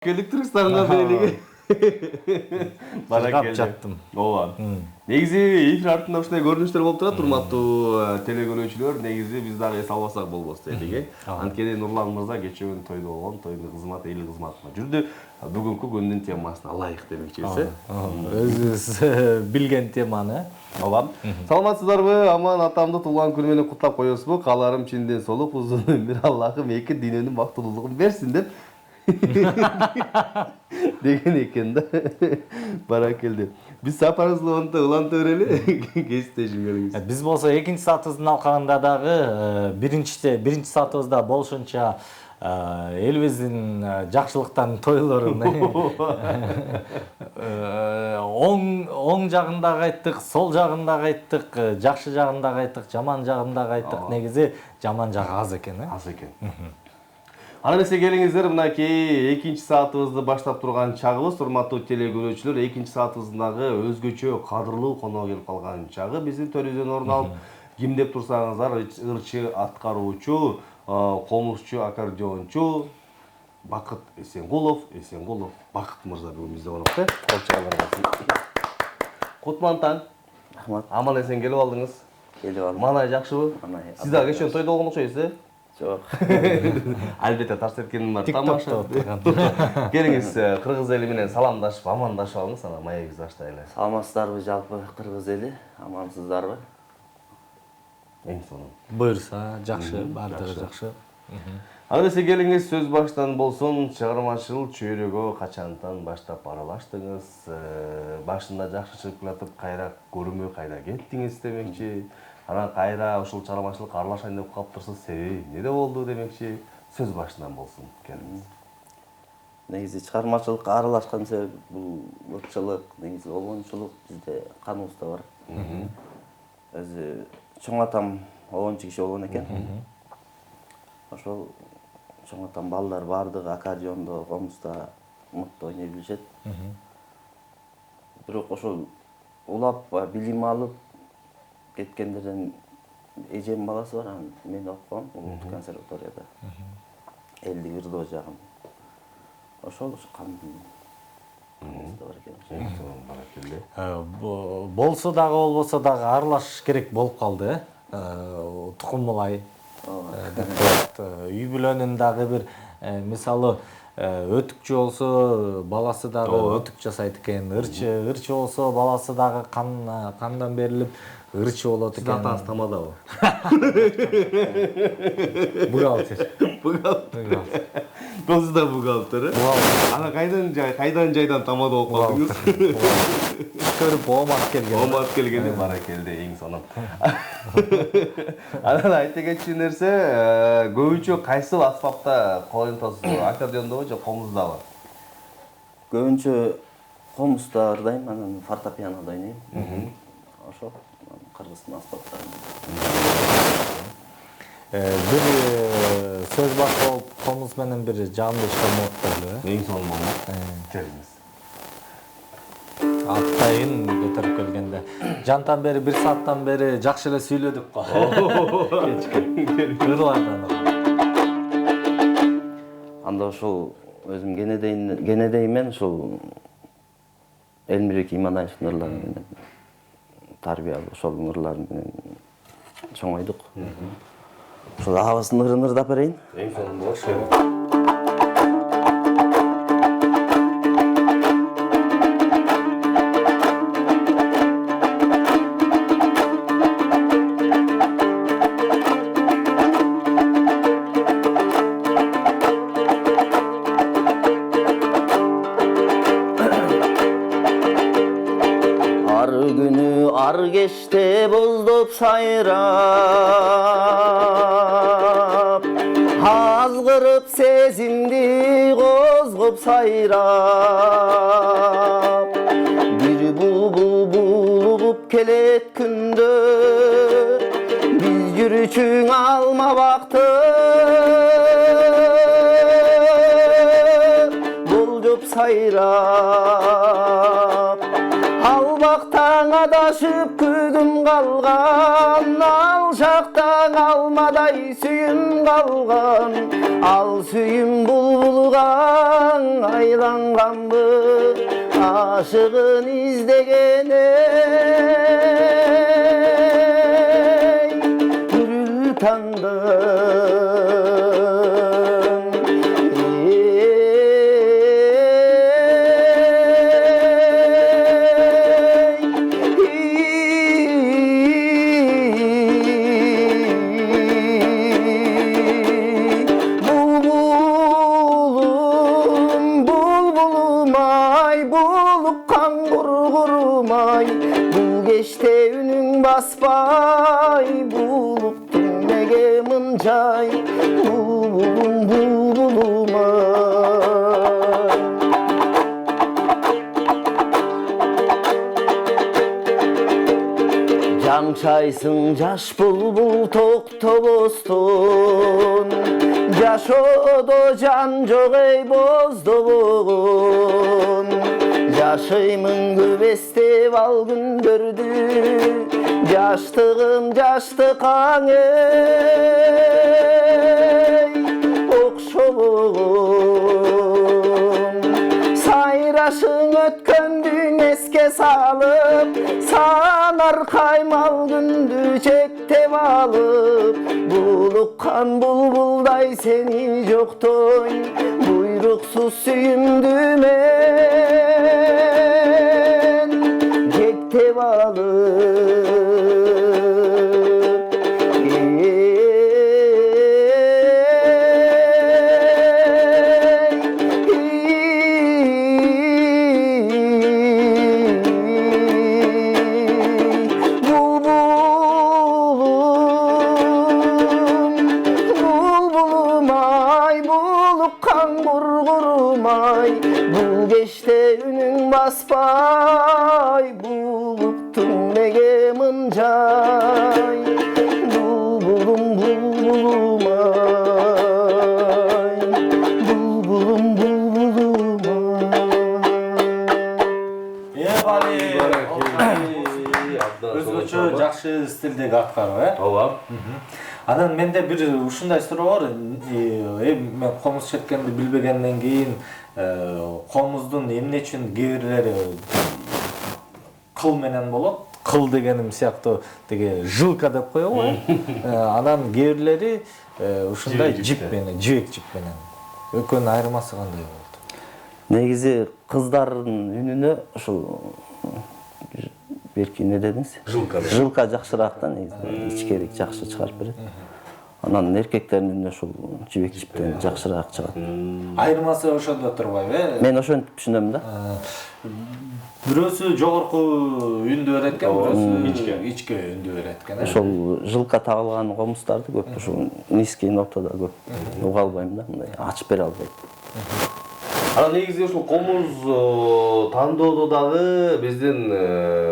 Келдік Түркістанға белеге. Барак жаттым. Ооба. Негизи эфир артында ушундай көрүнүштөр болуп турат, урматтуу телекөрүүчүлөр. Негизи биз дагы эс албасак болбос элеге. Анткени Нурлан мырза кечээ күнү тойдо болгон, тойдун кызматы эл кызматына жүрдү. Бүгүнкү күндүн темасына алайык демекчиси. Өзүбүз билген теманы. Ооба. Саламатсыздарбы? Аман атамды туулган күнү менен куттап коесузбу? Кааларым чинден солук, узун өмүр, Аллахым эки дүйнөнүн бактылуулугун берсин деп деген экен да. Баракелде. Биз сапарыбызды уланта берели. Кесиптешиңерибиз. Биз болсо экинчи саатыбыздын алкагында дагы биринчи саатыбызда болушунча элибиздин жакшылыктан тойлорун оң жагында айттык, сол жагында айттык, жакшы жагында айттык, жаман жагында айттык. Негизи жаман жагы аз экен, Аз экен. Ана эмесе келиңиздер, мынакей экинчи саатыбызды баштап турган чагыбыз, урматтуу телекөрүүчүлөр, экинчи саатыбыздагы өзгөчө кадырлуу конок келип калган чагы биздин төрүбүздөн орун алып, ким деп турсаңыздар, ырчы аткаруучу, комузчу, аккордеончу Бакыт Эсенгулов, Бакыт мырза бүгүн бизде конокто. Кол чыгарыңыз. Кутман таң. Рахмат. Аман эсен келип алдыңыз. Келип алдым. Манай жакшыбы? Сиз дагы кечээ тойдо болгон окшойсуз, Жок. Албетте тарс эткеним бар. Тамаша. Келиңиз, кыргыз эли менен саламдашып, амандашып алыңыз, ана маегибизди баштайлы. Саламатсыздарбы жалпы кыргыз эли? Амансыздарбы? Эң сонун. Буюрса, жакшы, бардыгы жакшы. Ана эмесе келиңиз, сөз баштан болсун, чыгармачыл чөйрөгө качантан баштап аралаштыңыз? Башында жакшы чыгып келатып, кайра көрүнбөй кайда кеттиңиз демекчи. Анан кайра ушул чыгармачылыкка аралашайын деп калыптырсыз, себеби эмне болду демекчи? Сөз башынан болсун, келиңиз. Негизи чыгармачылыкка аралашкан себеп бул ырчылык, негизи обончулук бизде каныбызда бар. Өзү чоң атам обончу киши болгон экен. Ошол чоң атам балдар бардыгы аккордеондо, комузда мыкты ойной билишет. Бирок ошол улап, билим алып кеткендерден эжем баласы бар, мен окугам улуттук консерваторияда. Элдик ырдоо жагын. Ошол каныбызда бар экен. Болсо дагы болбосо дагы аралашыш керек болуп калды, тукум мулай. Үй бүлөнүн дагы бир мисалы өтүкчү болсо баласы дагы өтүк жасайт экен, ырчы болсо баласы дагы кандан берилип ырчы болот экен. Сиз атаңыз тамадабы? Бухгалтер. Досу да бухгалтер. Ана кайдан жайдан тамада болуп калдыңыз? Көрүп оомат келген. Оомат келгени баракелде, эң сонун. Анан айта кетчү нерсе, көбүнчө кайсыл аспапта кол ойнотосуз? Аккордеондобу же комуздабы? Көбүнчө комузда ырдайм, анан фортепианода ойнойм. Ошол кыргыздын аспаптарын. Бир сөз башталып, комуз менен бир жамды ишке болот. Эң сонун болмок. Келиңиз. Атайын көтөрүп келгенде. Жантан бери 1 сааттан бери жакшы эле сүйлөдүк го. Кечке. Анда ошол өзүм кенедеймен ушул Элмирбек Иманаевдин ырлары менен тарбиялуу ошол ырлары менен чоңойдук. Ошол агабыздын ырын ырдап берейин. Эң сонун болот. Ар кечте боздоп сайрап, азгырып сезимди козгоп сайрап, бир булбул булугуп келет күндө, биз жүрүчүң алма бакты, болжоп сайрап, ал бактан адашып күдүм калган, алшактан алмадай сүйүм калган, ал сүйүм булбулга айланганбы, ашыгын издеген гүрүл Бул кечте үнүң баспай, булуктун неге мынчай, булбулум булбулум-ай. Жаңчайсың жаш булбул токтобостон, жашоодо жан жок эй боздобогон. Жашаймын көп эстеп ал күндөрдү, жаштыгым жаштыкаң эй, окшобогон. Сайрашың өткөндүң эске салып, санар каймал күндү чектеп алып, булуккан булбулдай сени жоктойм, буйруксуз сүйүмдү мен жектеп алып. Бул кечте үнүң баспай, булуктун неге мынчай, булбулум булбулум-ай, булбулум булбулум-ай. Бали, өзгөчө жакшы стилдеги аткаруу, ооба. Анан менде бир ушундай суроо бар. Мен комуз чеккенди билбегенден кийин комуздун эмне үчүн кээ бирлери кыл менен болот. Кыл дегеним сыяктуу деге жилка деп коебу. Анан кээ бирлери ушундай жип менен, жибек жип менен. Экөөнүн айырмасы кандай болот? Негизи кыздардын үнүнө ушул берки эмне дедиңиз? Жылка жакшыраак да, негизи. Ичкерик жакшы чыгарып берет. Анан эркектердин үнүнө ушул жибек жиптен жакшыраак чыгат. Айырмасы ошондо турбайбы? Мен ошентип түшүнөм да. Бирөөсү жогорку үндү берет экен, бирөөсү ичке үндү берет экен. Ошол жылка тагылган комуздарды көп ушул низкий нотада көп уга албайм да, мындай ачып бере албайм. Анан негизи ушул комуз тандоодо дагы биздин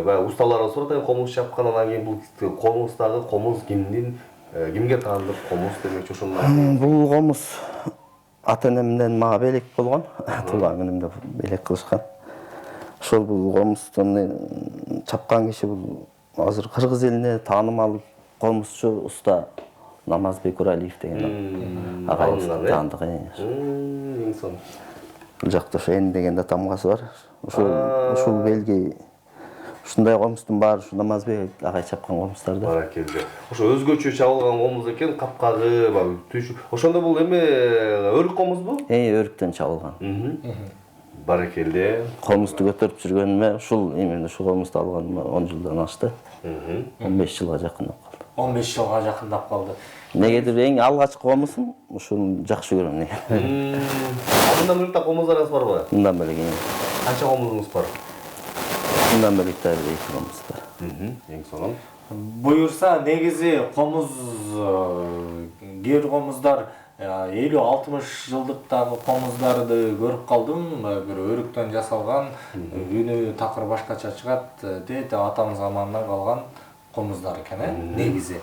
баягы усталарга сурат, комуз чапкан, анан кийин бул комуздагы комуз кимге таандык комуз демекчи ошондой. Бул комуз ата-энемден мага белек болгон, туулган күнүмдө белек кылышкан. Ошол бул комуздун чапкан киши бул азыр Кыргыз элине таанымал комузчу уста Намазбек Уралиев деген агайыбыз таандык. Эң сонун. Бул жакта ошо Эн деген да тамгасы бар. Ушул белги ушундай комуздун баары ушу Намазбек агай чапкан комуздар да. Баракелде. Ошо өзгөчө чабылган комуз экен, капкагы, түшү. Ошондо бул эме өрүк комузбу? Өрүктөн чабылган. Баракелде. Комузду көтөрүп жүргөнүмө ушул комузду алганыма 10 жылдан ашты. 15 жылга жакындап калды. 15 жылга жакындап калды. Негедир эң алгачкы комузум ушуну жакшы көрөм неге. Мындан бөлөк да комуздарыңыз барбы? Мындан бөлөк канча комузуңуз бар? Мындан бөлөк да 2 комуз бар. Эң сонун. Буюрса негизи комуз, кээ бир комуздар 50-60 жылдыктагы комуздарды көрүп калдым. Бир өрүктөн жасалган, үнү такыр башкача чыгат, дейт атамыз заманынан калган комуздар экен, негизи.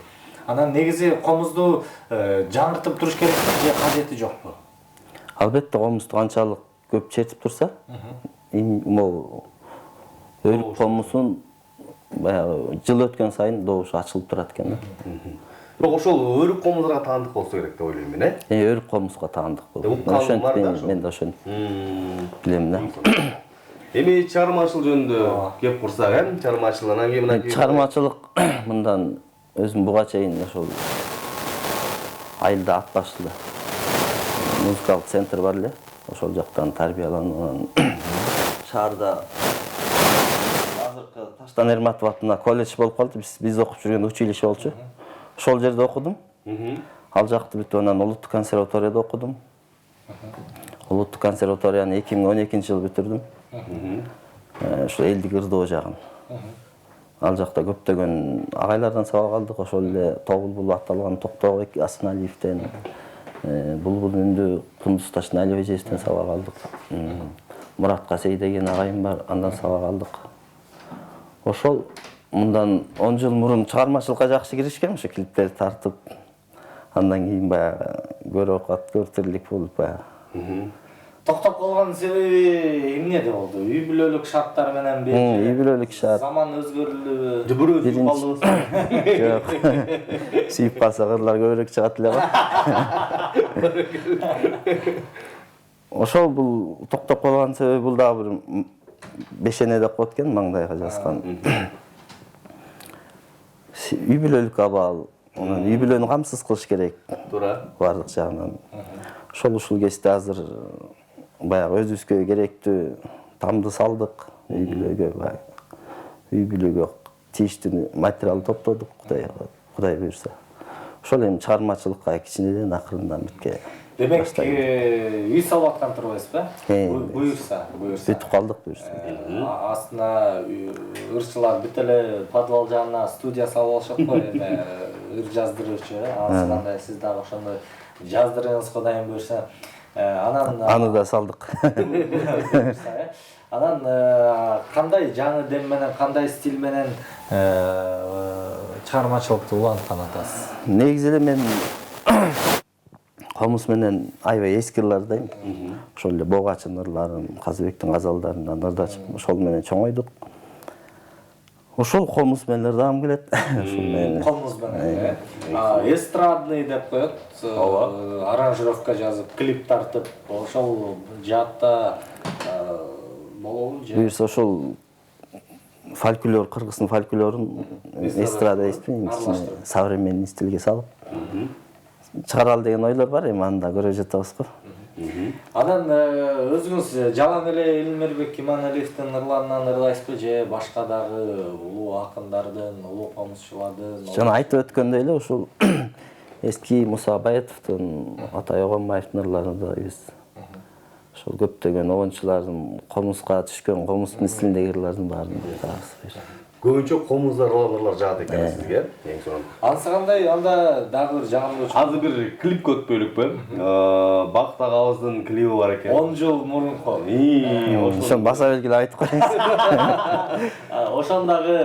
Анан негизи комузду жаңыртып туруш керекпи же кажети жокпу? Албетте комузду канчалык көп чертип турса, могу өрүк комузун баягы жыл өткөн сайын добушу ачылып турат экен да. Бирок ошол өрүк комуздарга таандык болсо керек деп ойлойм мен, Өрүк комузга таандык болду. Укканым бар да ошо. Мен да ошентип билем да. Эми чыгармачылык жөнүндө кеп курсак, чыгармачылык анан кийин мынакей Чыгармачылык мындан өзүм буга чейин ошол Айылда ат башында музыкалык центр бар эле. Ошол жактан тарбияланып, анан шаарда азыркы Таштан Эрматов атына колледж болуп калды. Биз окуп жүргөн училище болчу. Ошол жерде окудум. Ал жакты бүтүп анан Улуттук консерваторияда окудум. Улуттук консерваторияны 2012-жылы бүтүрдүм. Ошо элдик ырдоо жагын. Ал жакта көптөгөн агайлардан сабак алдык. Ошол эле Тобулбул аталган Токтобек Асыналиевден, Булбул үндү Кундуз Ташналиев эжесинен сабак алдык. Мурат Касей деген агайым бар, андан сабак алдык. Ошол мындан 10 жыл мурун чыгармачылыкка жакшы киришкем, ошо клиптерди тартып. Андан кийин баягы көрөк актер тирлик болуп баягы. Токтоп калган себеби эмнеде болду? Үй бүлөлүк шарттар менен Үй бүлөлүк шарт. Заман өзгөрүлүбү? Жыбыр өзү калдыңыз. Жок. Сүйүп калса кырлар көбүрөөк чыгат эле го. Ошол бул токтоп калган себеби бул дагы бир бешене деп коет экен, маңдайга жазган. Үй бүлөлүк абал, үй бүлөнү камсыз кылыш керек. Туура. Бардык жагынан. Ушул кезде азыр баягы өзүбүзгө керектүү тамды салдык. Үй бүлөгө баягы. Үй бүлөгө тийиштүү материал топтодук, Кудай буйрса. Ошол эми чыгармачылыкка кичинеден акырындан битке. Демек, үй салып аткан турбайсызбы? Буйрса. Бүтүп калдык буйрса. Астына ырчылар бүт эле подвал жагына студия салып алышат го, эми ыр жаздыруучу. Анан сиз дагы ошондой жаздырыңыз Кудайым буйрса. Аны да салдык. Анан кандай жаңы дем менен, кандай стиль менен чыгармачылыкты уланткан атасыз? Негизи эле мен комуз менен аябай эски ырлардайм. Ошол эле Богачын ырларын, Казыбектин газалдарынан ырдачып, ошол менен чоңойдук. Ошол комуз менен ырдагым келет. Ошол менен. Комуз менен. Эстрадный деп коет. Аранжировка жазып, клип тартып, ошол жаатта болобу же? Буйрса ошол фольклор, кыргыздын фольклорун эстрада эстейм, современный стилге салып чыгаралы деген ойлор бар, эми аны да көрө жатабыз го. Анан өзүңүз жалаң эле Элмирбек Иманалиевдин ырларынан ырдайсызбы же башка дагы улуу акындардын, улуу комузчулардын? Жана айтып өткөндөй эле ушул эски Муса Баетовдун, Атай Огонбаевдин ырларын ырдайбыз. Ошол көптөгөн обончулардын комузга түшкөн, комуздун стилиндеги ырлардын баарын ырдайбыз. Көбүнчө комуздар ырлар жагат экен сизге, эң сонун. Анысы кандай? Анда дагы бир жагымдуу. Азыр бир клип өтпөйлүкпү? Бакыт агабыздын клиби бар экен. 10 жыл мурунку. Ошону баса белгилеп айтып коюңуз. Ошондагы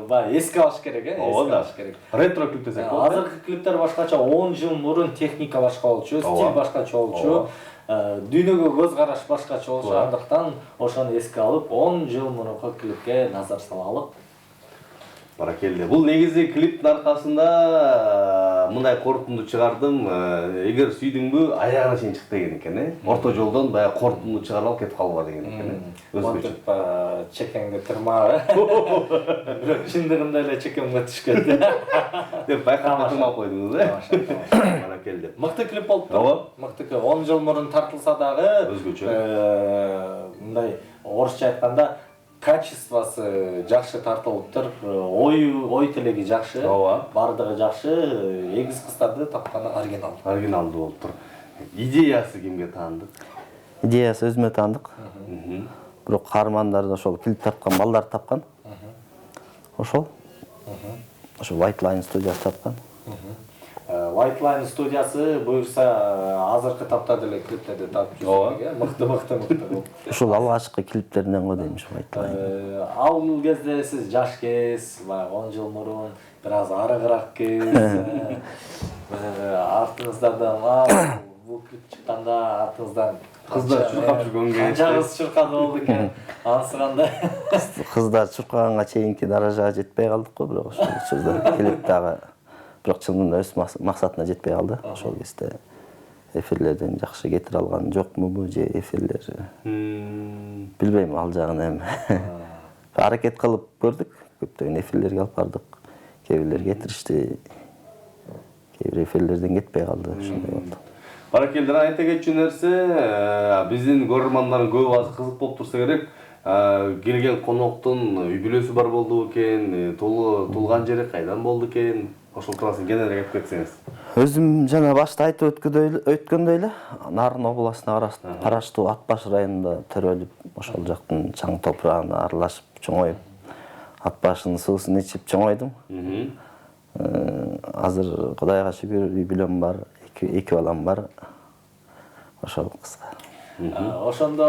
баягы эске алыш керек, эске алыш керек. Ретро клип десек болот. Азыркы клиптер башкача, 10 жыл мурун техника башка болчу, стиль башкача болчу. Дүйнөгө көз караш башкача болчу. Андыктан ошону эске алып, 10 жыл мурунку клипке назар салалык. Баракелде. Бул негизи клиптин аркасында мындай корутунду чыгардым. Эгер сүйдүңбү, аягына чейин чык деген экен, Орто жолдон баягы корутунду чыгарып кетип калба деген экен, Өзбекче. Чекеңди тырма. Бирок чындыгында эле чекемге түшкөн. Деп байкап тырмап койдуңуз, Баракелде. Мыкты клип болуптур. Мыкты. 10 жыл мурун тартылса дагы өзгөчө. Мындай орусча айтканда качествосы жакшы тартылыптыр, ой тилеги жакшы, бардыгы жакшы, эгиз кыздарды тапканы оригиналдуу. Оригиналдуу болуптур. Идеясы кимге таандык? Идеясы өзүмө таандык. Бирок каармандарды ошол клип тарткан балдар тапкан. Ошол White Line студиясы тапкан. White Line студиясы буюрса азыркы тапта деле клиптерди тапып жүрсөң, мыкты. Ушул алгачкы клиптеринен го дейм ушу White Line. Ал кезде сиз жаш кез, 10 жыл мурун бир аз арыгыраак кез. Артыңыздан бул клип чыкканда артыңыздан Kızlar çurkap жүргөн Канча кыз чуркады болду экен. Анысы кандай? Кыздар чуркаганга чейинки даражага жетпей калдык го, бирок ошол учурда клип дагы бирок чындыгында өз максатына жетпей калды. Ошол кезде эфирлерден жакшы кетире алган жокмубу же эфирлер билбейм, ал жагын эми. Аракет кылып көрдүк, көптөгөн эфирлерге алып бардык. Кээ бирлер кетиришти, кээ бир эфирлерден кетпей калды, ошондой болду. Баракелдер, айта кетчү нерсе, биздин көрөрмандардын көбү азыр кызык болуп турса керек. Келген коноктун үй бүлөсү бар болду экен, туулган жери кайдан болду экен? Ошол туурасында кененирээк айтып кетсеңиз. Өзүм жана башта айтып өткөндөй эле, Нарын областына караштуу Ат баш районунда төрөлүп, ошол жактын чаң топурагына аралашып чоңоюп, Ат башынын суусун ичип чоңойдум. Азыр Кудайга шүгүр үй бүлөм бар, эки балам бар. Ошол кыска. Ошондо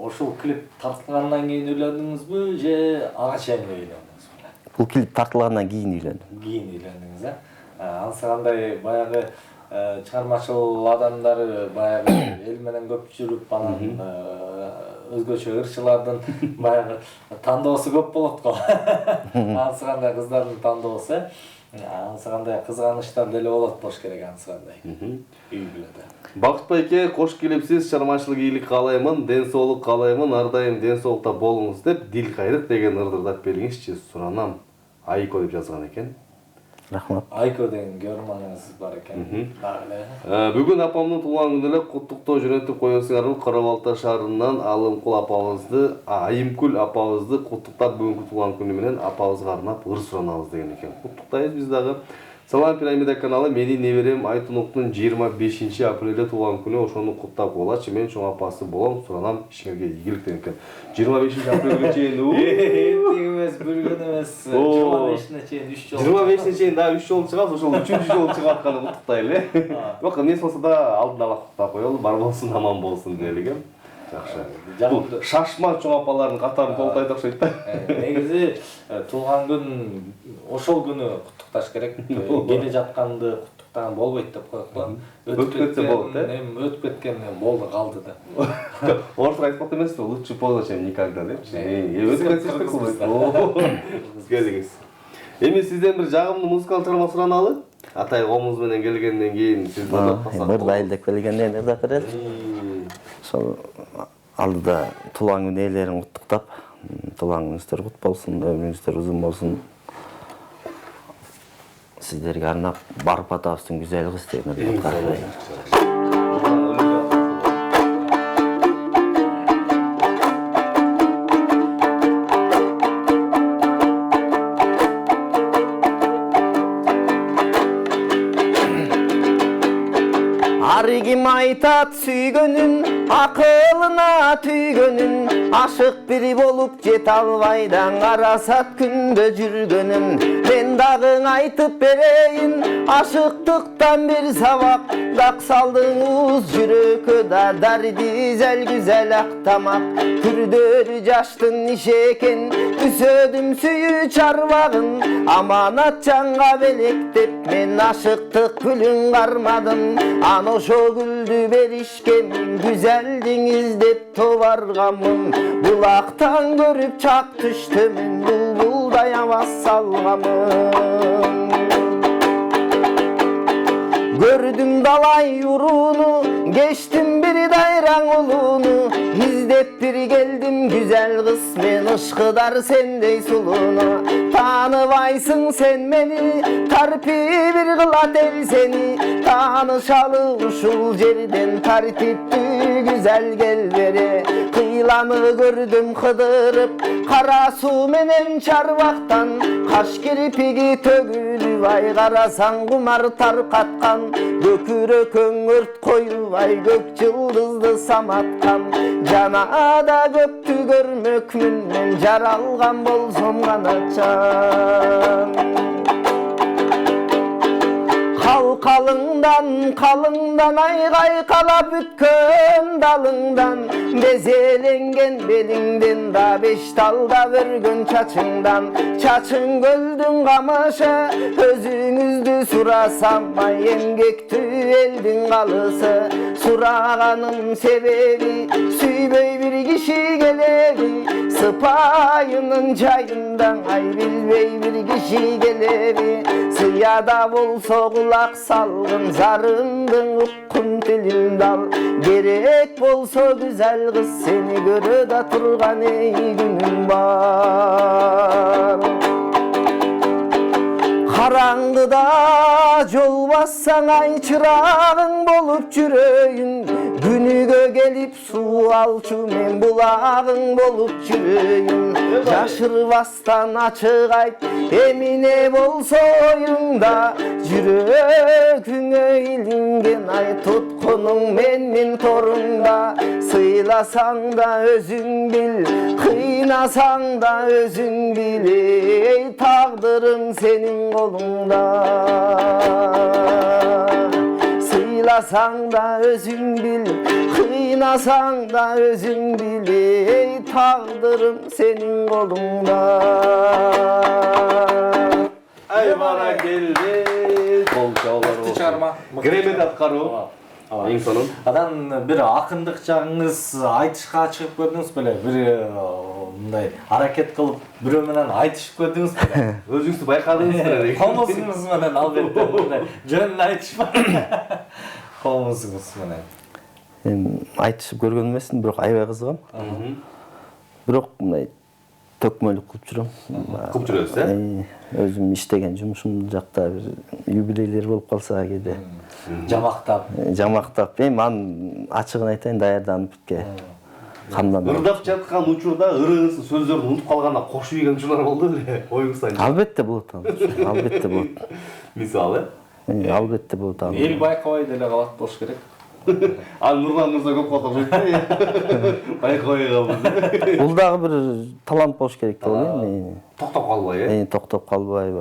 ошол клип тартылгандан кийин үйлөндүңүзбү же ага чейин үйлөндүңүзбү? Бул клип тартылгандан кийин үйлөндүм. Кийин үйлөндүңүз, э? Анысы кандай баягы чыгармачыл адамдары баягы эл менен көп жүрүп, анан өзгөчө ырчылардын баягы тандоосу көп болот го. Анысы кандай кыздардын тандоосу, э? Анысы кандай кызганыштар деле болот болуш керек, анысы кандай үй бүлөдө. Бакыт байке, кош келипсиз, чыгармачылык ийгилик каалаймын, ден соолук каалаймын, ар дайым ден соолукта болуңуз деп дил кайрык деген ырдырдап бериңизчи, суранам. Айко деп жазган экен. Рахмат. Айко деген көрмаңыз бар экен. Бүгүн апамдын туулган күнү эле куттуктоо жөнөтүп коесуңарбы. Кара Балта шаарынан Алымкул апабызды, Айымкүл апабызды куттуктап бүгүнкү туулган күнү менен апабызга арнап ыр суранабыз деген экен. Куттуктайбыз биз дагы. Салам Пирамида каналы, менин неберем Айтунуктун 25 апрелде туулган күнү, ошону куттап болачы. Мен чоң апасы болом, суранам, ишиңерге ийгилик деген экен. 25 апрелге чейин Эмес, бир күн эмес. 25-не чейин 3 жол. 25-не чейин дагы 3 жол чыгат, ошол 3-чү жол чыгып атканы куттуктайлы. Бирок эмне болсо да алдын ала куттап коелу, бар болсун, аман болсун делигем. Жакшы. Бул шашман чоң апалардын катарын толтойт окшойт да. Негизи туулган күн ошол күнү куттукташ керек. Келе жатканды куттуктаган болбойт деп коет го. Өтүп кетсе болот, эми өтүп кеткен болду калды да. Орто айтпак эмеспи, лучше поздно, чем никогда депчи. Өтүп кетсе кылбайт. Келиңиз. Эми сизден бир жагымдуу музыкалык чыгарма сураналы. Атай комуз менен келгенден кийин сиз Ыр айылдап келгенден ырдап берели. Ошол алдыда туулган күн ээлерин куттуктап, туулган күнүңүздөр кут болсун, өмүрүңүздөр узун болсун. Сиздерге арнап Барып атабыздын güzel кыз деген ырдап карайлайм. Ары ким айтат сүйгөнүн, акылына түйгөнүн, ашык бири болуп жете албайдан карасат күндө жүргөнүм. Мен дагы айтып берейин, ашыктыктан бир сабак, дак салдыңыз жүрөккө да дарди зәл güzel ак тамак. Күрдөр жаштын иши экен, күсөдүм сүйүү чарбагын, аманат жанга белектеп, мен ашыктык гүлүн кармадым. Ошо гүлдү беришкен, güzelдиңиз деп тобарганмын. Булактан көрүп чак түштүмүн, булбулдай аваз салганмын. Gördüm dalay uruğunu, geçtim bir dayran ulunu, İzdep bir geldim güzel kız, men ışkıdar sendey sulunu. Tanıbaysın sen beni, tarpi bir kılat el seni, tanışalı uşul jerden tartipti güzel gel beri. Kıylanı gördüm kıdırıp, kara su menen çarvaktan, kaş kirpigi tögülü vay, karasan kumar tarkatkan. Gökürök öңөрт koyubay, gök yıldızdı samatkan. Janada göktü görmökmün, men jaralgan bolsam ganaçan. Kalыңдан айгай калап бүткөн далыңдан, безеленген белиңден да беш талда өргөн чачыңдан. Чачың көлдүн камышы, өзүңүздү сурасам, эмгектүү элдин калысы. Surağanın sebebi süybey bir kişi gelebi, sıpayının çayından ay bilbey bir kişi gelebi. Sıyada bolsa kulak salgın, zarındın ukkun tilin dal. Gerek bolsa güzel kız, seni görü da turgan ey günüm var. Karangıda yol bassan ay çırağın bolup жүрөйүн. Günüge gelip su alçı men bulağın bolup жүрөйүn. Yaşırvastan açık ayt emine bolsa oyunda. Yüreğine ilingen ay tutkunun menmin torunda. Sıylasan da özün bil, kıynasan da özün bil. Ey tağdırım senin kolunda. Sıylasan da özün bil, kıynasan da özün bil. Ey tağdırım senin kolunda. Ay bana geldi. Kol çağlar olsun. Çıkarma. Гремет аткаруу. Эң сонун. Адан бир акындык жагыңыз айтышка чыгып көрдүңүз беле? Бир мындай аракет кылып бирөө менен айтышып көрдүңүз беле? Өзүңүздү байкадыңыз беле? Комузуңуз менен албетте мындай жөнүн айтышпай. Комузуңуз менен. Айтышып көргөн эмесмин, бирок аябай кызыгам. Бирок мындай төкмөлүк кылып жүрөм. Кылып жүрөсүз, Өзүм иштеген жумушум жакта бир юбилейлер болуп калса кээде жамактап, эми анын ачыгын айтайын, даярданып бутке камданып. Ырдап жаткан учурда ырыгыңыздын сөздөрүн унутуп калгандан кошуп ийген учурлар болду беле? Оюңуздан. Албетте болот, албетте болот. Мисалы? Албетте болот. Эл байкабай деле калат болуш керек. Ал Нурлан мырза көп калат окшойт да. Байкабай калды. Бул дагы бир талант болуш керек деп ойлойм. Токтоп калбай, Токтоп калбай.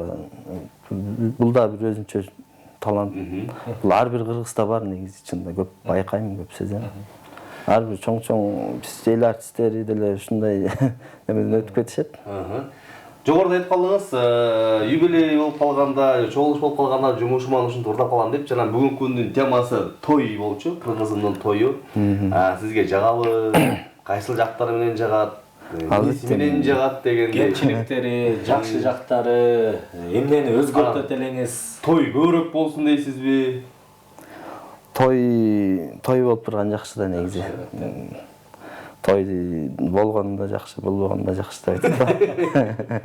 Бул да бир өзүнчө талант. Бул ар бир кыргызда бар негизи, чында көп байкайм, көп сезем. Ар бир чоң биз эл артисттери деле ушундай немеден өтүп кетишет. Жогоруда айтып калдыңыз, юбилей болуп калганда, чогулуш болуп калганда жумушуман ушинтип ырдап калам деп, жана бүгүнкү күндүн темасы той болчу, кыргызымдын тою. Сизге жагабы, кайсыл жактары менен жагат, эмнеси менен жагат дегендей. Кемчиликтери, жакшы жактары, эмнени өзгөртөт элеңиз? Той көбүрөөк болсун дейсизби? Той болуп турган жакшы да негизи. Той болгондо жакшы, болбогондо жакшы деп айтат.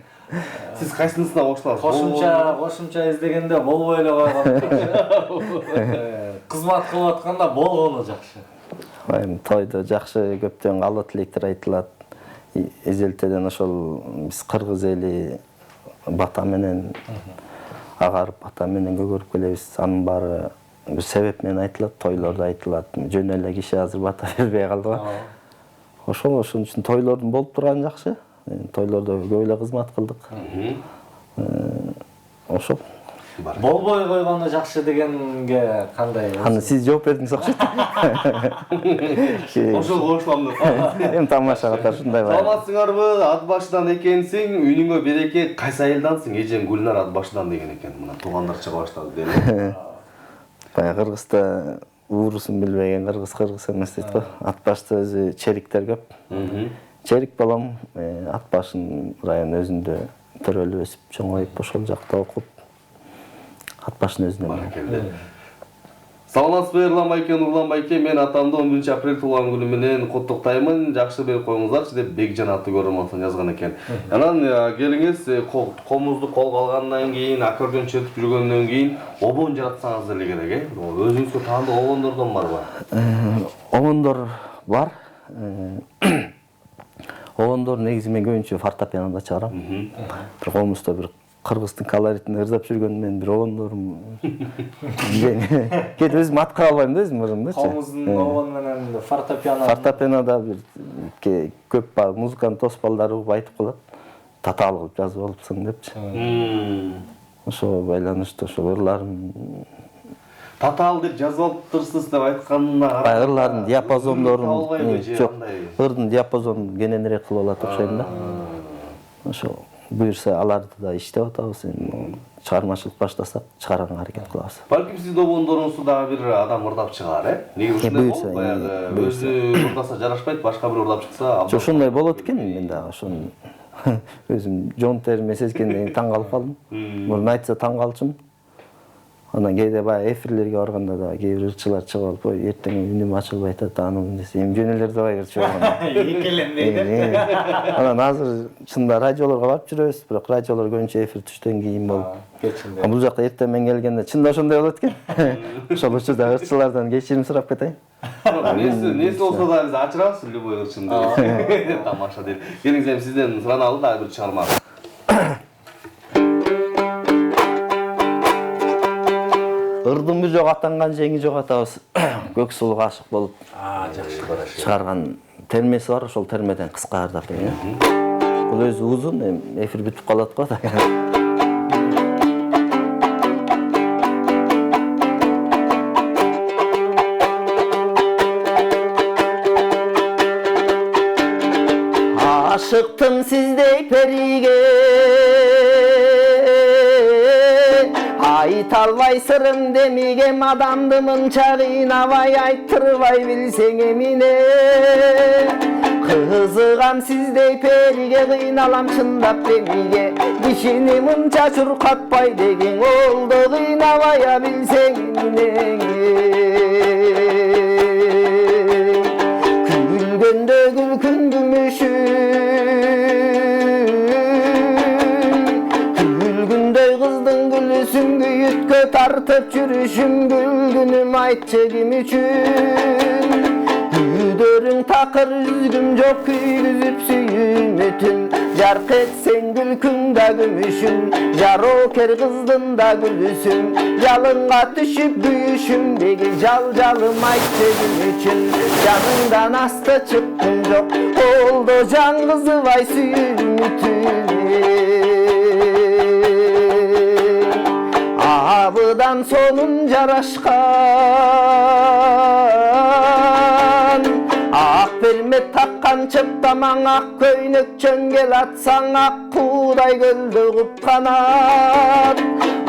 Сиз кайсынысына коштуңуз? Кошумча издегенде болбой эле койгон жакшы. Кызмат кылып атканда болгону жакшы. Эми тойдо жакшы көптөн каалоо тилектер айтылат. Эзелтеден ошол биз кыргыз эли бата менен агарып, бата менен көгөрүп келебиз. Анын баары бир себеп менен айтылат, тойлордо айтылат. Жөн эле киши азыр бата бербей калды го. Ошол үчүн тойлордун болуп турганы жакшы. Тойлордо көп эле кызмат кылдык. Ошол. Болбой койгону жакшы дегенге кандай? Аны сиз жооп бердиңиз окшойт. Ошол кошулам деп. Эми тамаша катар ушундай бар. Саламатсыңарбы? Ат башыдан экенсиң, үйүңө береке. Кайсы айылдансың? Эжең Гүлнар ат башыдан деген экен. Мына туугандар чыга баштады деле. Баягы Кыргызда уурусун билбеген кыргыз эмес дейт го. Ат башта өзү чериктер көп. Черик балам ат башын район өзүндө төрөлүп өсүп чоңоюп ошол жакта окуп ат башын өзүнө. Саламатсызбы Эрлан байке, Нурлан байке, мен атамды 11 апрель туулган күнү менен куттуктаймын. Жакшы берип коюңуздарчы деп Бекжан аты көрөрмансың жазган экен. Анан келиңиз комузду колго алгандан кийин, аккордеон чертип жүргөндөн кийин обон жаратсаңыз деле керек, Өзүңүзгө таандуу обондордон барбы? Обондор бар. Обондор негизи мен көбүнчө фортепианода чыгарам. Бир комузда бир кыргыздын колоритин ырдап жүргөн мен бир обондорум. Кет өзүм атка албайм да өзүм ырымдачы. Комуздун обону менен фортепианода бир көп музыканын тоспалдары угуп айтып калат. Татаал кылып жазып алыпсың депчи. Ошого байланыштуу ошол ырларын татаал деп жазып алыптырсыз деп айтканына карап, ырлардын диапазондорун, ырдын диапазонун кененирээк кылып алат окшойм да. Ошол буюрса аларды да иштеп атабыз. Эми чыгармачылык баштасак чыгарганга аракет кылабыз. Балким сиздин добоңдорунузду дагы бир адам ырдап чыгаар, Неге ушундай буюрса, болот? Баягы өзү ырдаса жарашпайт, башка бирөө ырдап чыкса, Жо ошондой болот экен, мен дагы ошону өзүм жон териме сезгенден таң калып калдым. Мурун айтса таң калчумун. Анан кээде баягы эфирлерге барганда да кээ бир ырчылар чыгып алып, "Ой, эртең үнүм ачылбай атат, анын десе, эми жөн эле ырдабай кирчү болгон." Экелем дейт. Анан азыр чынында радиолорго барып жүрөбүз, бирок радиолор көбүнчө эфир түштөн кийин болуп. Кечинде. Бул жакка эртең мен келгенде чынында ошондой болот экен. Ошол учурда ырчылардан кечирим сурап кетейин. Несі болса да біз ачырабыз любой ырчымды. Тамаша дейт. Келиңиз эми сизден сураналы дагы бир чыгарма. Ырдын жок атанган жеңи жок атабыз. Көк сулууга ашык болуп Жакшы бараш. чыгарган термеси бар, ошол термеден кыска ырдап берейин. Бул өзү узун, эми эфир бүтүп калат го. Aşıktım sizdey periге, ait alvay sırım demigem adamdımın çağınavay ayttırvay bilsen emine. Kızıgam sizdey periге kıynalam çındap demige, kişini mınça çurkatpay degen oldu kıynavaya bilsen emine. Gülgünde gülkün gümüşün, gülgünde kızdın gülüsün güyütkö tartıp çürüşüm gülgünüm aytçı kim üçün. Güdörün takır üzgüm çok küygüzüp süyüm ötün, jark etsen gülkün da gümüşün, jaroker kızdın da gülüsün, yalınga düşüp büyüşüm degi jal jalım aytçı kim üçün. Canından hasta çıktım çok, oldu can kızı vay süyüm ötün. Abıdan sonun jaraşkan, ak permet takkan çıptamang ak köynök çöngel atsan ak puğday gölde kupkanat.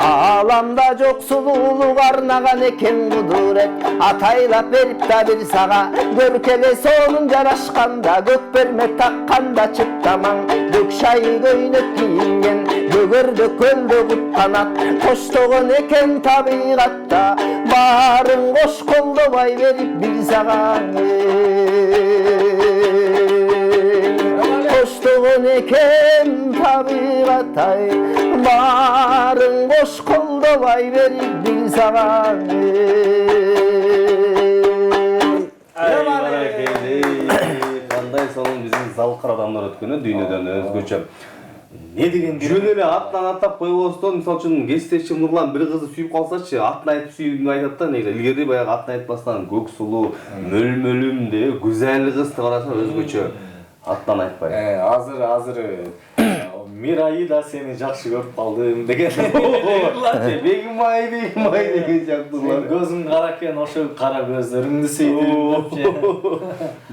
Alamda çok sululuk arnagan eken kuduret, ataylap berip da bir sağa, görkele sonun jaraşkanda, gök permet takkanda çıptamang, dök şayı köynök giyingen, bөгөрдө көлдө кутkanat, коштогон экен табигатта, баарын кош колдобой берип бир саган. Коштогон экен табигатта, баарын кош колдобой берип бир саган. Кандай сонун биздин залкар адамдар өткөнү дүйнөдөн өзгөчө. Не деген Жөн эле аттан аттап койбостон, мисалы үчүн кесиптешим Нурлан бир кызды сүйүп калсачы, атын айтып сүйгөнгө айтат да, негизи илгери баягы атын айтпастан көк сулуу, мөлмөлүм деп güzel кыз деп караса өзгөчө. Аттан айтпай. Азыр Мирайы да сени жакшы көрүп калдым деген. Бегимай деген жактылар. Көзүң кара экен, ошо кара көздөрүңдү сүйдүм.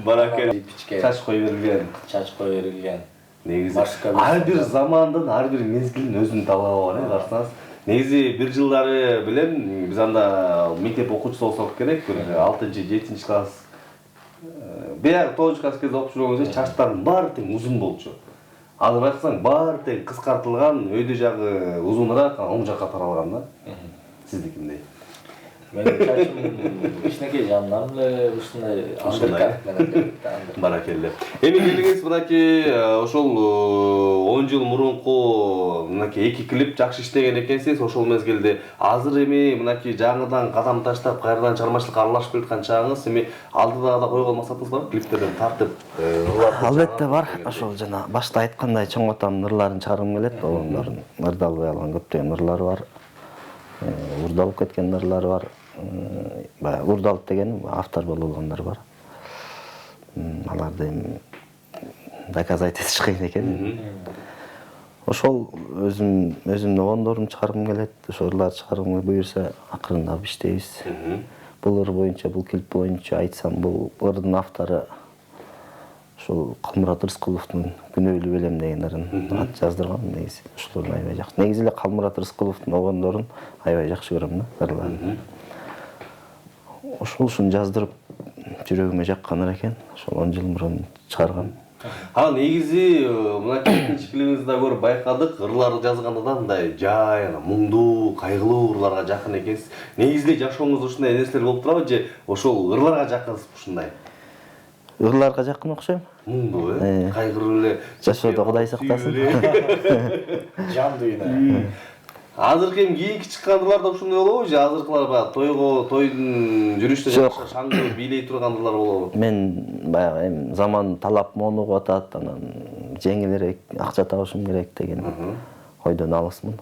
Баракел. Чач кой берилген. Чач кой берилген. Негизи ар бир замандын, ар бир мезгилдин өзүнүн талабы бар, карасаңыз. Негизи бир жылдары билем, биз анда мектеп окуучусу болсок керек, 6-7 класс. Баягы 9 класс кезде окуп жүргөнүзө чачтардын баары тең узун болчу. Азыр байкасаң баары тең кыскартылган, өйдө жагы узунураак, оң жакка таралган да. Сиздикиндей. Менин чачым кичинекей жанынан эле ушундай андыркат менен. Баракелле. Эми келиңиз мынакей ошол 10 жыл мурунку мынакей 2 клип жакшы иштеген экенсиз. Ошол мезгилде азыр эми мынакей жаңыдан кадам таштап, кайрадан чыгармачылыкка аралашып келаткан чагыңыз, эми алдыда да койгон максатыңыз барбы? Клиптерден тартып, Албетте бар. Ошол жана башта айткандай чоң атамдын ырларын чыгаргым келет. Олондордун ырдалбай алган көптөгөн ырлары бар. Урдалып кеткен ырлары бар. Баягы урдалып деген автор болгондор бар. Аларды эми доказать этиш кыйын экен. Ошол өзүмдүн оңдорум чыгаргым келет. Ошол ырларды чыгаргымга буюрса акырындап иштейбиз. Бул ыр боюнча, бул клип боюнча айтсам, бул ырдын автору ошол Калмурат Рыскуловдун Күнөөлүү белем деген ырын ат жаздыргам негизи. Ошолорун аябай жакшы. Негизи эле Калмурат Рыскуловдун огондорун аябай жакшы көрөм да, ырларын. Ушуну жаздырып жүрөгүмө жаккан экен. Ошол 10 жыл мурун чыгаргам. Негизи мына экинчи клибиңизде көрүп байкадык, ырларды жазганда да мындай жай, муңдуу, кайгылуу ырларга жакын экенсиз. Негизи жашооңузда ушундай нерселер болуп турабы же ошол ырларга жакынсызбы ушундай? Ырларга жакын окшойм. Муңдуу, кайгыруу эле. Жашоодо Кудай сактасын. Жан дүйнө. Азыркы кийинки чыккан ырлар да ушундай болобу же азыркылар баягы тойдун жүрүштө жакшы шаңды бийлей турган ырлар болобу? Мен баягы эми заман талап монугуп атат, анан жеңилирээк акча табышым керек деген ойдон алысмын.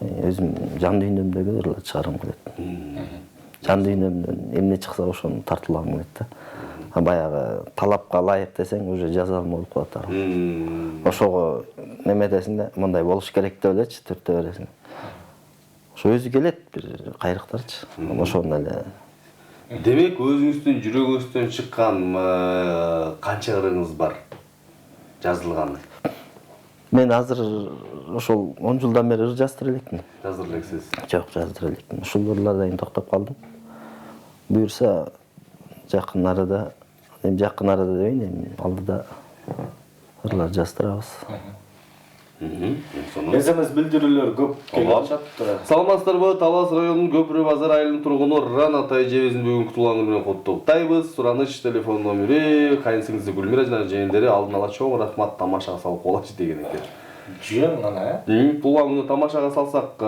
Өзүм жан дүйнөмдөгү ырлар чыгаргым келет. Жан дүйнөмдөн эмне чыкса ошону тартуулагым келет да. Баягы талапка ылайык десең уже жаза алмай болуп калат ары. Ошого неметесиң да, мындай болуш керек деп элечи түртө бересиң. Ошо өзү келет бир кайрыктарчы. Ошону эле. Демек өзүңүздүн жүрөгүңүздөн чыккан канча ырыңыз бар жазылган? Мен азыр ошол 10 жылдан бери ыр жаздыра элекмин. Жаздыра элексиз? Жок, жаздыра элекмин. Ушул ырлардан токтоп калдым. Буюрса жакын арада, жакын арада дебейин, эми алдыда ырлар жаздырабыз. СМС билдирүүлөр көп келип атат. Саламатсыздарбы? Талас районунун Көпүрө базар айылынын тургуну Рана Тайжебиздин бүгүнкү туулган күнү менен куттуктайбыз. Сураныч телефон номери кайынсиңизи Гүлмира жана жээндери алдын ала чоң рахмат, тамашага салып коелачы деген экен. Жөн гана, Туулган күнү тамашага салсак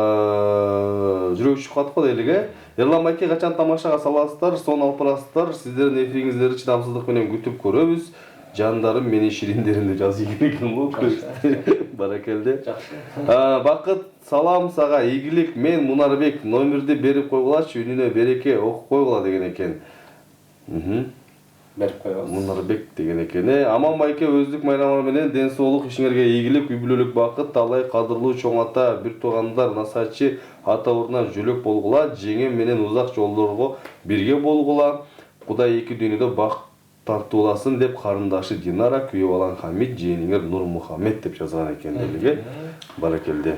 жүрөк учуп калат го дейлик, Эрлан байке качан тамашага саласыздар, сонун алып барасыздар. Сиздердин эфириңиздерди чыдамсыздык менен күтүп көрөбүз. Жандарым менин шириндеримди жазып экен го. Баракелде. Бакыт, салам сага, ийгилик. Мен Мунарбек, номерди берип койгулачы, үнүнө береке, окуп койгула деген экен. Берип коебуз. Мунарбек деген экен. Аман байке, өздүк майрамы менен ден соолук, ишиңерге ийгилик, үй бүлөлүк бакыт, талай кадырлуу чоң ата, бир туугандар, насачы ата урунан жөлөк болгула, жеңем менен узак жолдорго бирге болгула. Кудай эки дүйнөдө бак тартууласын деп карындашы Динара, күйөө балаң Хамид, жээниңер Нур Мухаммед деп жазган экен делиге. Баракелде.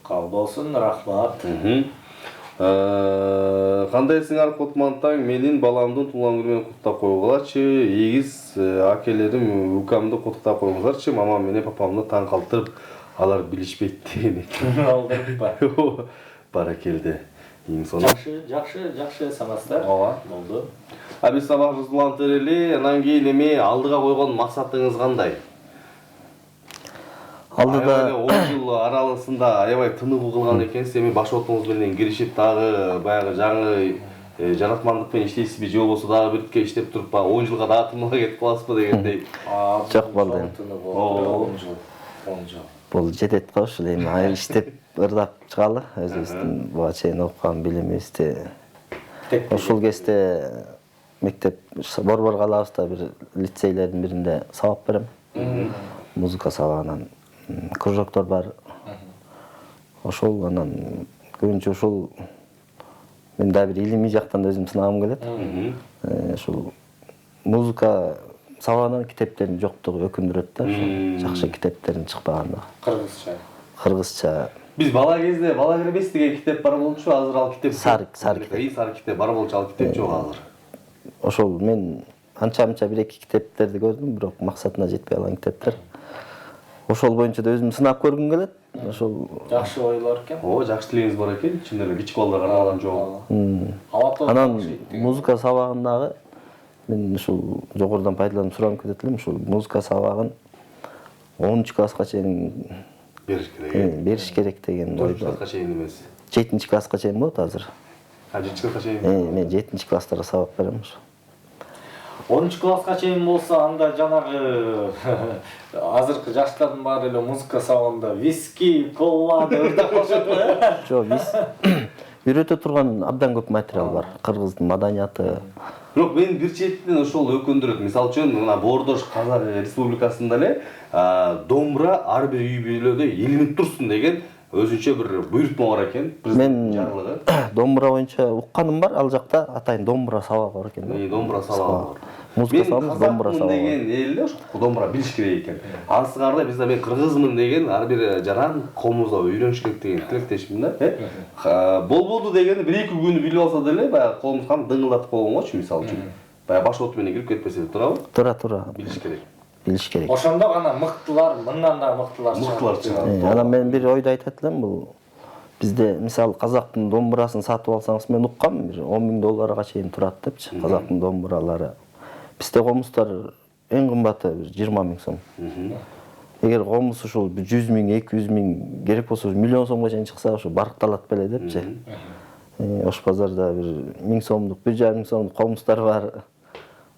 Кабыл болсун, рахмат. Кандайсың Аркотмантаң, менин баламдын туулган күнү менен куттап койгулачы. Эгиз акелерим, укамды куттап коюңуздарчы. Мамам менен папамды таң калтырып, алар билишпейт деген экен. Алдырып. Баракелде. Эң сонун. Жакшы самастар. Ооба. Болду. Биз сабак улантырели, анан кийин эми алдыга койгон максатыңыз кандай? Алдыда 10 жыл аралыгында аябай тыныгуу кылган экенсиз, эми баш отуңуз менен киришип дагы баягы жаңы жаратмандык менен иштейсизби же болбосо дагы биртке иштеп туруп баягы 10 жылга дагы тынууга кетип каласызбы дегендей. жок болду эми. 10 жыл. Бул жетет го ушул эми айыл иштеп ырдап чыгалы, өзүбүздүн буга чейин окуган билимибизди. Ушул кезде мектеп Борбор калабызда бир лицейлердин биринде сабак берем. Музыка сабагынан кружоктор бар. Ошол анан көбүнчө ушул мен да бир илимий жактан да өзүм сынагым келет. Ушул музыка сабагынан китептердин жоктугу өкүндүрөт да, жакшы китептердин чыкпагандыгы. Кыргызча. Биз бала кезде бала кирбес деген китеп бар болчу, азыр ал китеп Сары китеп. Сары китеп бар болчу, ал китеп жок азыр. Ошол мен анча-мынча бир-эки китептерди көрдүм, бирок максатына жетпей калган китептер. Ошол боюнча да өзүм сынап көргүм келет. Ошол Жакшы ойлор экен. Жакшы тилегиңиз бар экен, чын эле кичик балдарга арналган жол. анан музыка сабагындагы мен ушул жогорудан пайдаланып суранып кетет элем, ушул музыка сабагын 10 класска чейин бериш керек деген ойдо. 4 класска чейин эмес. 7 класска чейин болот азыр. 7 класска чейин. Мен 7 класстарга сабак берем. 10 класска чейин болсо анда жанагы азыркы жаштардын баары эле музыка сабагында виски, кола деп ырдап калышат го. Жок, биз үйрөтө турган абдан көп материал бар. Кыргыздын маданияты. Бирок мен бир четинен ошол өкүндүрөт. Мисалы үчүн мына Боордош Казак Республикасында эле домбура ар бир үй бүлөдө илинип турсун деген өзүнчө бир буйрутма бар экен. Мен жарлыгы. Домбура боюнча укканым бар, ал жакта атайын домбура сабагы бар экен. Домбура сабагы бар. Музыка саламыз, домбура қазақмын саламыз. деген эле ошо домбура билиш керек экен. Ансыгарда бизде мен кыргызмын деген ар бир жаран комузда үйрөнүш керек деген тилектешмин да. Болбоду дегенде 1-2 күн билип алса деле баягы колумуз кам дыңылдатып койгонгочу мисалы үчүн. Баягы баш оту менен кирип кетпесе де турабы? Тура. Билиш керек. Билиш керек. Ошондо гана мыктылар, мындан да мыктылар чыгат. Анан мен бир ойду айтат элем, бул бизде мисалы казактын домбурасын сатып алсаңыз, мен уккам, бир 10 000 долларга чейин турат депчи, казактын домбуралары. Бизде комуздар эң кымбаты 20 000 сом. Эгер комуз ушул 100 000, 200 000 керек болсо миллион сомго чейин чыкса, ошо баркталат беле депчи. Ош базарда бир 1000 сомдук, 1,5 миң сомдук комуздар бар.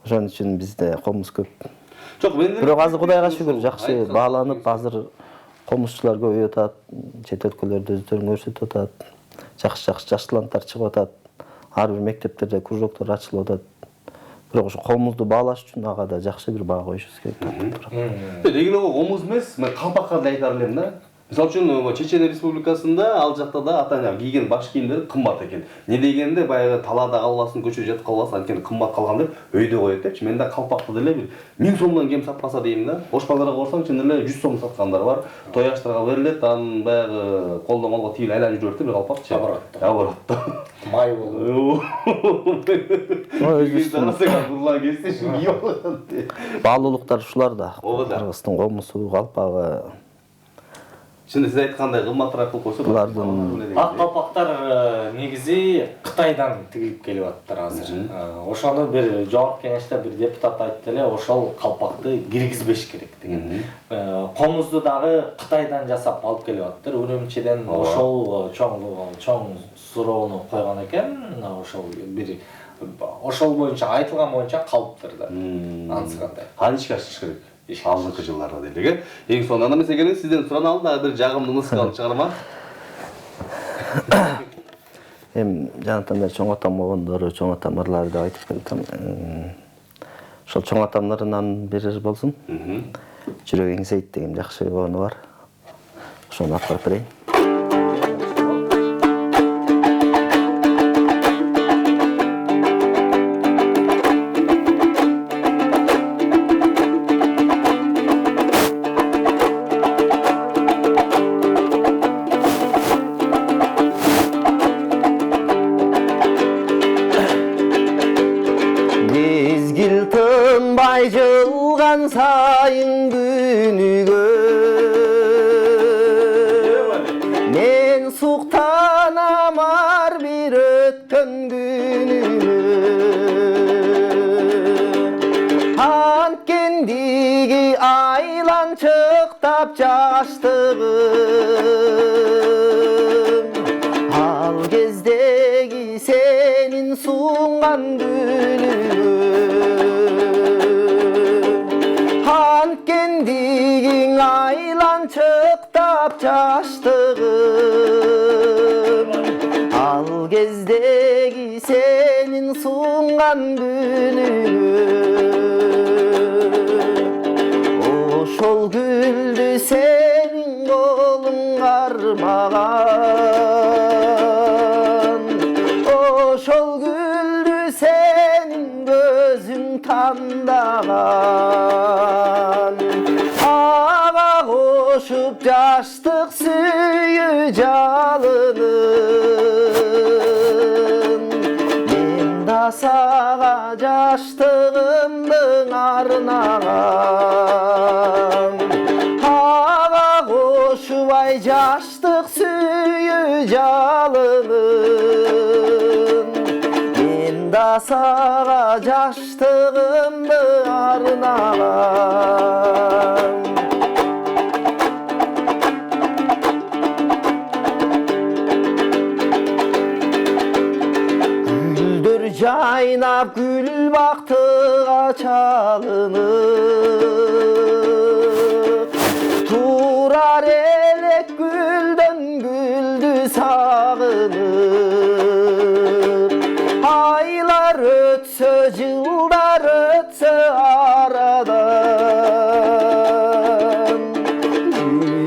Ошон үчүн бизде комуз көп. Жок, мен Бирок азыр Кудайга шүгүр жакшы бааланып, азыр комузчулар көбөйүп атат, чет өлкөлөрдө өздөрүн көрсөтүп атат. Жакшы жаш таланттар чыгып атат. Ар бир мектептерде кружоктор ачылып атат. Бирок ошо комузду баалаш үчүн ага да жакшы бир баа коюшубуз керек. Регионалдык комуз эмес, мен калпакка да айтар элем да. Мисалы үчүн Чечен Республикасында ал жакта да ата-ана кийген баш кийимдер кымбат экен. Не дегенде баягы талаада калбасын, көчөдө жатып калбасын, анткени кымбат калган деп өйдө коет депчи. Мен да калпакты деле бир 1000 сомдон кем сатпаса дейм да. Ош базарга барсаң чын эле 100 сом саткандар бар. Той аштарга берилет, анан баягы колдон колго тийип айланып жүрөт бир калпакчы. Абарат. Май болуп. Урлан келсе шул кийип алган. Баалуулуктар ушулар да. Ооба да. Кыргыздын комузу, калпагы. Чын сиз айткандай кымбатыраак кылып койсо булардын Ак калпактар негизи Кытайдан тигилип келип аттыр азыр. Ошону бир жогорку кеңеште бир депутат айтты эле, ошол калпакты киргизбеш керек деген. Комузду дагы Кытайдан жасап алып келип аттыр. Үрүмчиден ошол чоң суроону койгон экен. Ошол бир ошол боюнча айтылган боюнча калыптыр да. Ансыгандай. Ишке ашыш керек. Алдыңкы жылдарда делеге. Эң соңунда анда мисалы сизден сурана алды бир жагымдуу музыкалык чыгарма. Жанатан бери чоң атам болгондору, чоң атам ырлары деп айтып келдим. Ошол чоң атамдарынан бир болсун. Жүрөгүң сейт деген жакшы коону бар. Ошону аткарып берейин. Жылған сайын күнүгө мен суктанам ар бир өткөн күнүгө анткендиги айланчыктап жаштыгым ал кездеги сенин сунган күнүгө Antkendигиң айланчыктап жаштыгым ал кездеги сенин сунган күнүгө ошол гүлдү сенин колуң кармаган ошол гүлдү сенин көзүң тандаган ага кошуп жаштык сүйүү жалынын мен да сага жаштыгымдын арнаган ага кошубай жаштык сүйүү жалынын мен да сага жаштыгымды арнаган гүлдөр жайнап гүл бактыга чалынып турар элек гүлдөн гүлдү сагынып Aylar ötse, yıllar ötse aradan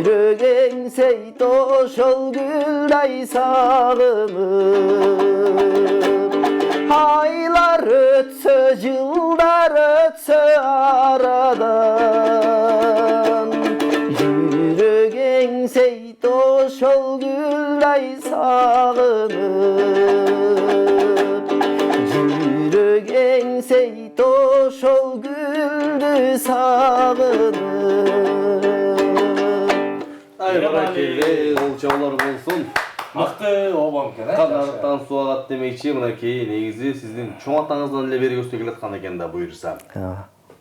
Yürek enseyt oşol gülday sağınıp Aylar ötse, yıllar Ай баракелде, ол чабалар болсун. Мыкты обам экен, Канарыктан суу агат демекчи, мынакей негизи сиздин чоң атаңыздан эле бери көрсөтө келаткан экен да буюрса.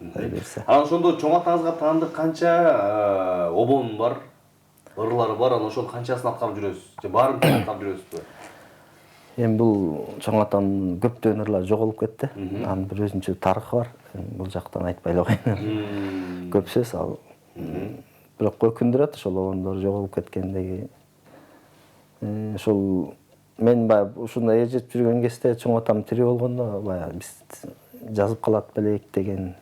Берсе. Анан ошондо чоң атаңызга таандык канча обон бар, ырлары бар, анан ошонун канчасын аткарып жүрөсүз? Же баарын аткарып жүрөсүзбү? Эми бул чоң атамдын көптөгөн ырлары жоголуп кетти. Анын бир өзүнчө тарыхы бар. Бул жактан айтпай эле коеюн. Көп сөз ал. Бирок өкүндүрөт ошол обондор жоголуп кеткендеги. Ошол мен баягы ушундай эжетип жүргөн кезде чоң атам тирүү болгондо баягы биз жазып калат белек деген.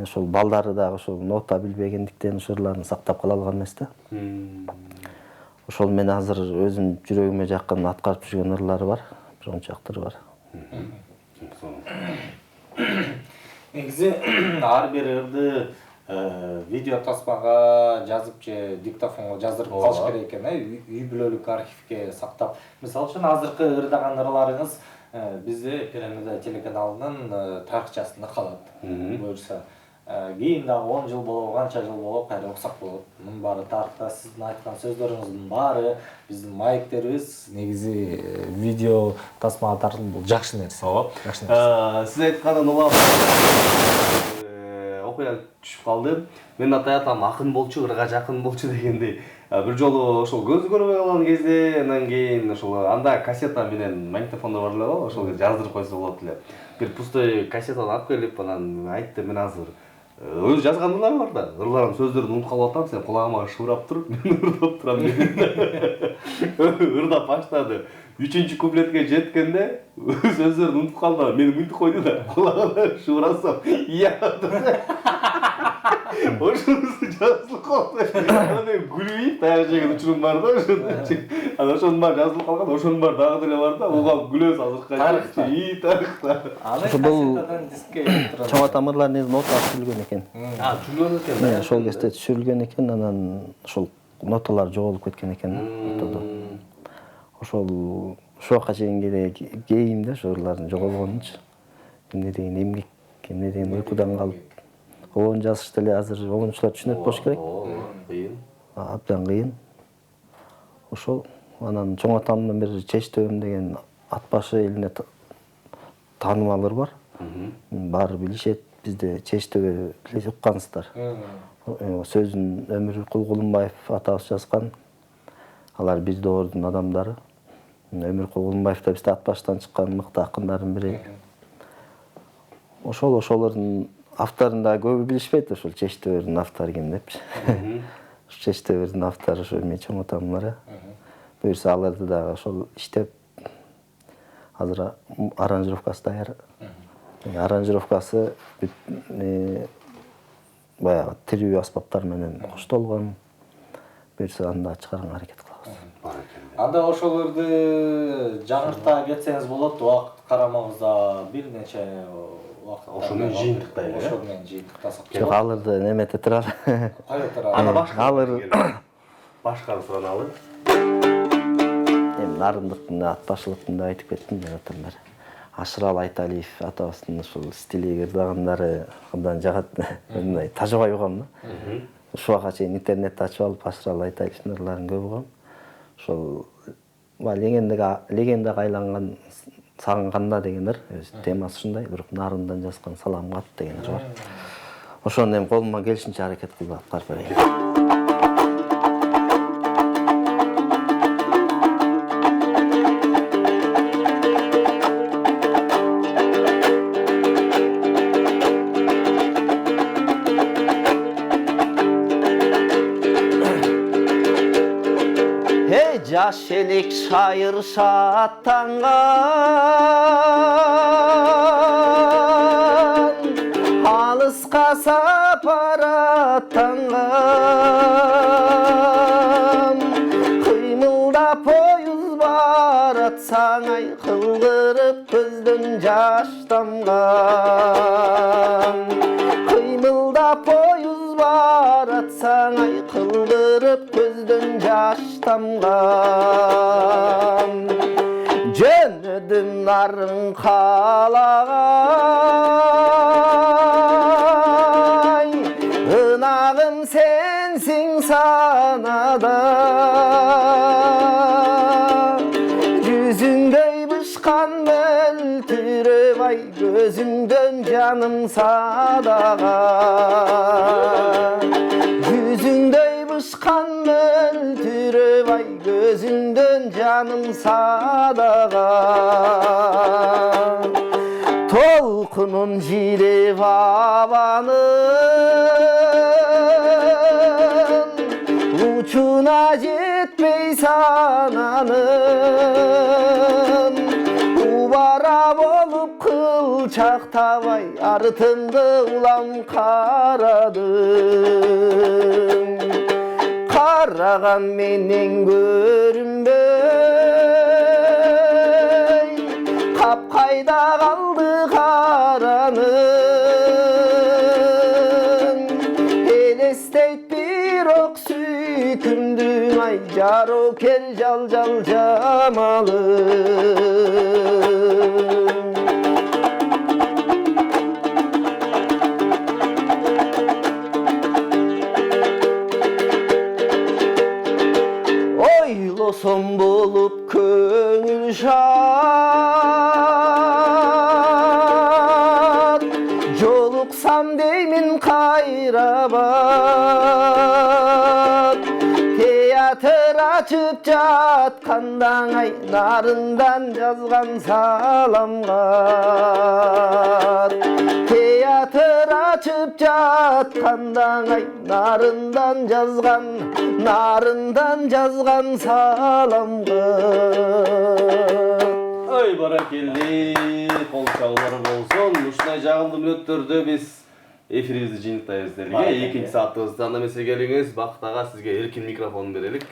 Ошол балдары дагы ошол нота билбегендиктен ошол ырларын сактап кала алган эмес да. Ошол мен азыр өзүм жүрөгүмө жакын аткарып жүргөн ырлары бар. Бир ончактыры бар. Негизи ар бир ырды видео тасмага жазып же диктофонго жаздырып калыш керек экен, үй бүлөлүк архивге сактап. Мисалы үчүн азыркы ырдаган ырларыңыз бизде Пирамида телеканалынын тарыхчасында калат. Буюрса кийин дагы 10 жыл болобу, канча жыл болуп кайра окусак болот. Мунун баары тарыхта сиздин айткан сөздөрүңүздүн баары биздин маектерибиз негизи видео тасмага тартылып бул жакшы нерсе. Жакшы нерсе. Сиз айтканын улам окуя түшүп калды. Менин атай атам акын болчу, ырга жакын болчу дегендей. Бир жолу ошол көз көрбөй калган кезде, андан кийин ошол анда кассета менен магнитофондор бар эле го, ошол жаздырып койсо болот эле. Бир пустой кассетаны алып келип, анан айтты, мен азыр өзү жазган ырлар бар да, ырлардын сөздөрүн унутуп калып атам, сен кулагыма шыбырап туруп, мен ырдап турам деп. Ырдап баштады. 3-чү куплетке жеткенде сөздөрүн унутуп калды, мени мынтип койду да, кулагына шыбырасам, ия. Ошонусу жазылып калды. Анан мен күлүп таяк жеген учурум бар да, анан ошонун баары жазылып калган, ошонун баары дагы деле бар да, угап күлөбүз азыркы тарыхта. Тарыхта. Аны кассетадан дискке турат. Чоң атам ырлары негизи нота түшүрүлгөн экен. Түшүрүлгөн экен. Ошол кезде түшүрүлгөн экен, анан ошол ноталар жоголуп кеткен экен. Ошол ушуга чейин кейим да ошол ырлардын жоголгонунчу. Эмне деген эмгек, эмне деген уйкудан калып. Обон жазышты эле азыр обончулар түшүнөт болуш керек. Кыйын. Абдан кыйын. Ошол анан чоң атамдын бир Чечтөбөм деген ат башы элине таанымал ыр бар. Баары билишет. Бизде Чечтөбө билип уккансыздар. Сөзүн Өмүр Кулгулумбаев атабыз жазган. Алар бир доордун адамдары. Өмүр Кулгулумбаев да бизде ат баштан чыккан мыкты акындардын бири. Ошолордун авторун да көбү билишпейт, ошол Чечтөбөрдүн автору экен депчи. Чечтөбөрдүн автору ошо эми чоң атамдары. Буюрса аларды дагы ошол иштеп азыр аранжировкасы даяр. Аранжировкасы баягы тирүү аспаптар менен коштолгон. Буюрса аны да чыгарганга аракет кылабыз. Анда ошолорду жаңырта кетсеңиз болот, убакыт карамагызда бир нече убакыт. Ошо менен жыйынтыктайлы. Ошо менен жыйынтыктасак. Жок, аларды немете турат. Кайда турат? Ана башка Алыр башканы сураналы. эми нарындыктын ат башылыктын да айтып кеттим мен атамдар. Ашырал Айталиев атабыздын ушул стили ырдагандары абдан жагат. Мындай тажабай угам да. Ушуга чейин интернетти ачып алып Ашырал Айталиевдин ырларын көп угам. Ошол легендага айланган сагынганда деген ыр, темасы ушундай, бирок нарындан жазган Саламга ат деген ыр бар. Ошону эми колуман келишинче аракет кылып аткарып берейин. Жаш элек шайыр шаттанган, алыска сапар аттанган. Кыймылдап поюз баратсаң ай, кылдырып көздөн жаш тамган. Кыймылдап поюз баратсаң ай, кылдырып көздөн жаш тамган. Жөнөдүм нарын калага, Qonağım sensin sanada, yüzündey bışkan möltürü vay, gözünden canım sadağa. Yüzündey bışkan möltürü vay, gözünden canım sadağa. Tolkunun jiri havanın, uçuna jetmey sananın. Ubara bolup kılçakta vay, artımdı ulan karadım. Karagan menen görünbey, kapkayda kaldı karanın. Elesteyt bir ok süykümdün ay, jaro kel jal jal jamalım. Oylosam bolup köngül şad, joluksam deymin kayrabat. Teatr açıp jatkandan ay, narından yazgan salamgat. Teatr açıp jatkandan ay, narından yazgan salamgat. Ой, баракелли, кол чабуулары болсун. Ушундай жагымдуу мүнөттөрдө биз эфирибизди жыйынтайбыз делге. Экинчи саатыбызда анда эмесе келиңиз, Бакыт ага сизге эркин микрофон берелик.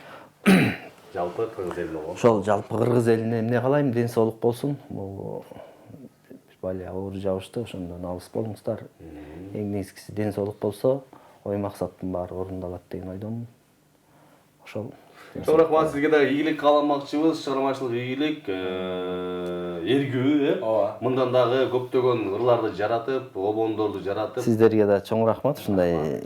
Жалпы кыргыз элине болот. Ошол жалпы кыргыз элине эмне каалайм, ден соолук болсун. Бул бале оор жабышты, ошондон алыс болуңуздар. Эң негизгиси ден соолук болсо, ой максаттын баары орундалат деген ойдомун. Ошол. Чоң рахмат, сизге да ийгилик кааламакчыбыз, чыгармачылык ийгилик, эргүү, Ооба. мындан дагы көптөгөн ырларды жаратып, обондорду жаратып. Сиздерге да чоң рахмат, ушундай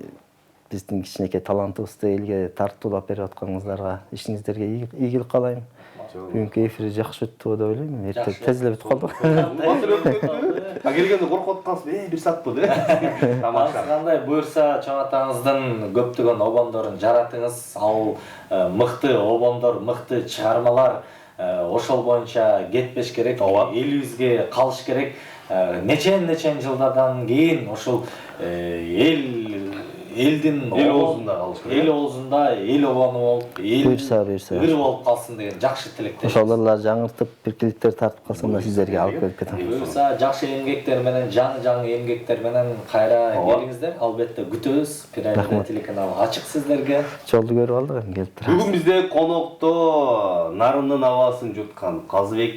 биздин кичинекей талантыбызды элге тартуулап берип атканыңыздарга, ишиңиздерге ийгилик каалайм. Бүгүнкү эфир жакшы өттү деп ойлойм. Эрте тез эле бүтүп калдык. А келгенде коркуп аткансыз, бир саат болду. Тамаша. Кандай буюрса чоң атаңыздын көптөгөн обондорун жаратыңыз. Ал мыкты обондор, мыкты чыгармалар ошол боюнча кетпеш керек. Элибизге калыш керек. Нечен жылдардан кийин ошол элдин Эл оозунда калыш керек. Эл оозунда эл обону болуп, эл Буйрса. ыр болуп калсын деген жакшы тилектеш. Ошолорла жаңыртып, биркиликтер тартып калсам да сиздерге алып келип кетем. Буюрса жакшы эмгектер менен, жаңы эмгектер менен кайра келиңиздер. Албетте күтөбүз. Пирамида телеканалы ачык сиздерге. Жолду көрүп алдык, келип турабыз. Бүгүн бизде конокто нарындын абасын жуткан Казыбек